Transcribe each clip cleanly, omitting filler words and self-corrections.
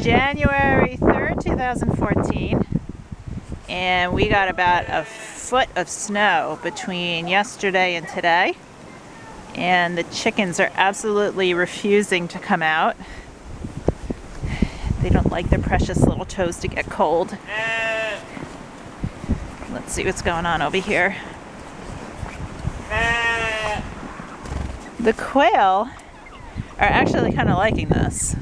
January 3rd, 2014, and we got about a foot of snow between yesterday and today, and the chickens are absolutely refusing to come out. They don't like their precious little toes to get cold. Let's see what's going on over here. The quail are actually kind of liking this.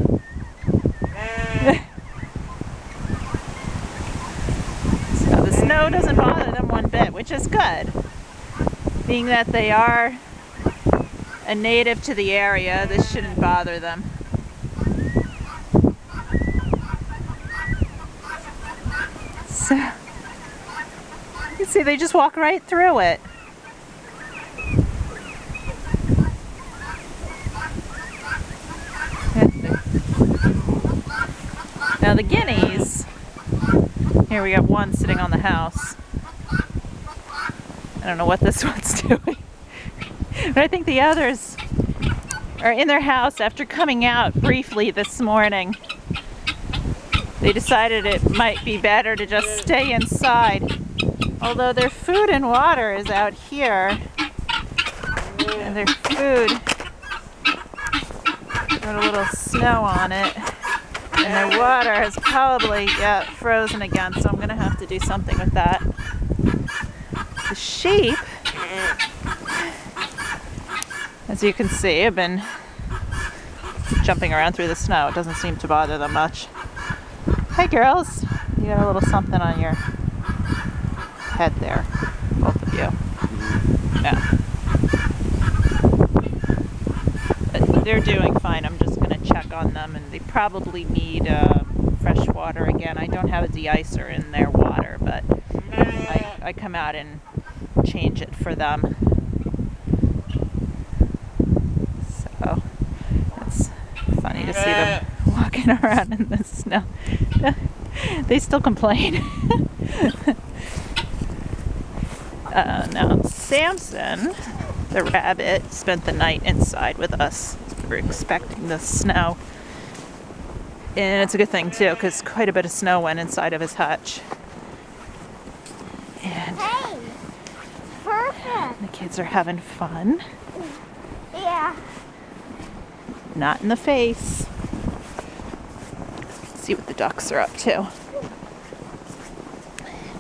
So the snow doesn't bother them one bit, which is good. Being that they are a native to the area, this shouldn't bother them. So, you see, they just walk right through it. Now the guineas, here we got one sitting on the house. I don't know what this one's doing. But I think the others are in their house after coming out briefly this morning. They decided it might be better to just stay inside. Although their food and water is out here. And their food got a little snow on it. And their water has probably frozen again, so I'm going to have to do something with that. The sheep, as you can see, have been jumping around through the snow. It doesn't seem to bother them much. Hi girls, you got a little something on your head there, both of you. Yeah. They're doing fine. I'm just going to check on them, and they probably need fresh water again. I don't have a de-icer in their water, but I come out and change it for them. So it's funny to see them walking around in the snow. They still complain. Now Samson, the rabbit, spent the night inside with us. We were expecting the snow. And it's a good thing too, because quite a bit of snow went inside of his hutch. And hey, perfect. The kids are having fun. Yeah. Not in the face. Let's see what the ducks are up to.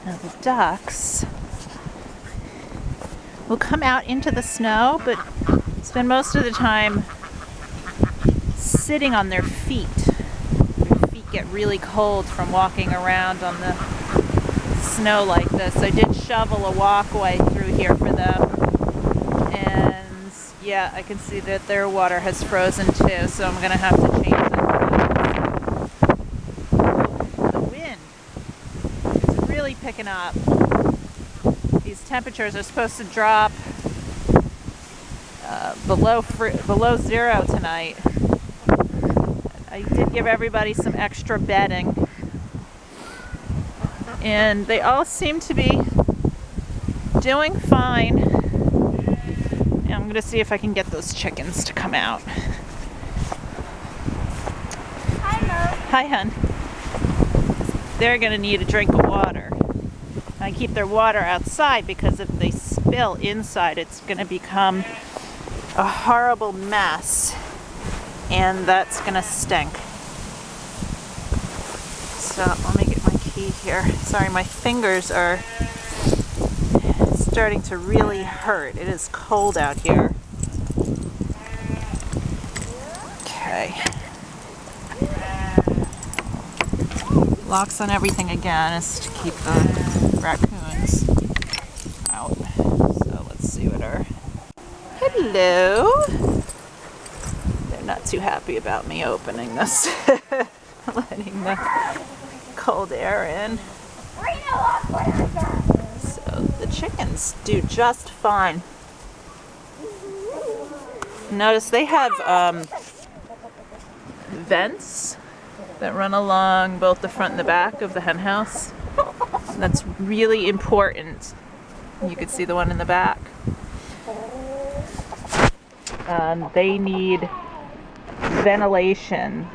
Now the ducks will come out into the snow, but spend most of the time sitting on their feet. Their feet get really cold from walking around on the snow like this. I did shovel a walkway through here for them, and yeah, I can see that their water has frozen too, so I'm going to have to change them. The wind is really picking up. These temperatures are supposed to drop below zero tonight. I did give everybody some extra bedding, and they all seem to be doing fine. And I'm going to see if I can get those chickens to come out. Hi, Mo. Hi, hun. They're going to need a drink of water. I keep their water outside because if they spill inside, it's going to become a horrible mess, and that's going to stink. So let me get my key here. Sorry, my fingers are starting to really hurt. It is cold out here. Okay. Locks on everything again is to keep the raccoons out. So let's see what our... Hello. They're not too happy about me opening this. Letting the cold air in. So the chickens do just fine. Notice they have vents that run along both the front and the back of the hen house. That's really important. You can see the one in the back. They need ventilation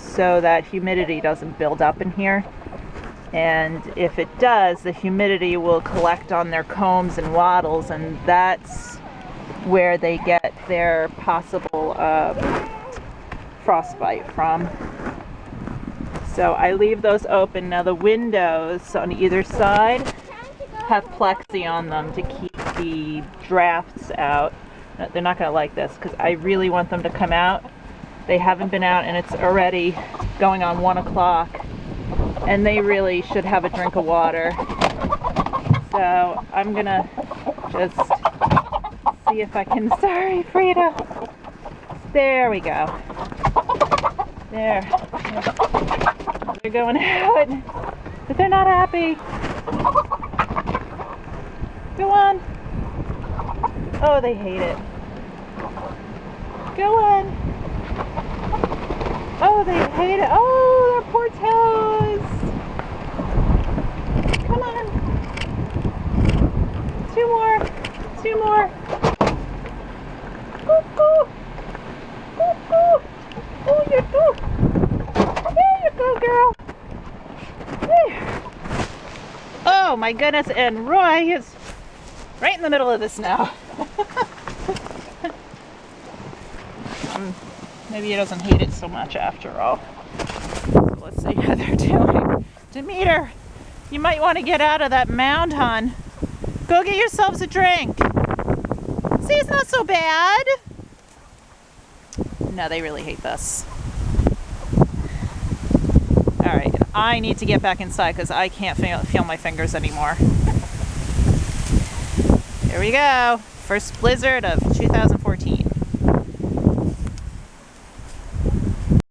so that humidity doesn't build up in here. And if it does, the humidity will collect on their combs and wattles, and that's where they get their possible frostbite from. So I leave those open. Now the windows on either side have plexi on them to keep the drafts out. They're not going to like this because I really want them to come out. They haven't been out and it's already going on 1 o'clock, and they really should have a drink of water. So I'm going to just see if I can, sorry Frida. There we go. There. They're going out, but they're not happy. Go on. Oh, they hate it. Go on. Oh, they hate it. Oh, their poor toes. Come on. 2 more. 2 more. Cuckoo. Cuckoo. Oh, you go. There you go, girl. There. Oh my goodness, and Roy is right in the middle of the snow. Maybe he doesn't hate it so much after all. So let's see how they're doing. Demeter, you might want to get out of that mound, hon. Go get yourselves a drink. See, it's not so bad. No, they really hate this. All right, I need to get back inside because I can't feel my fingers anymore. Here we go. First blizzard of 2000.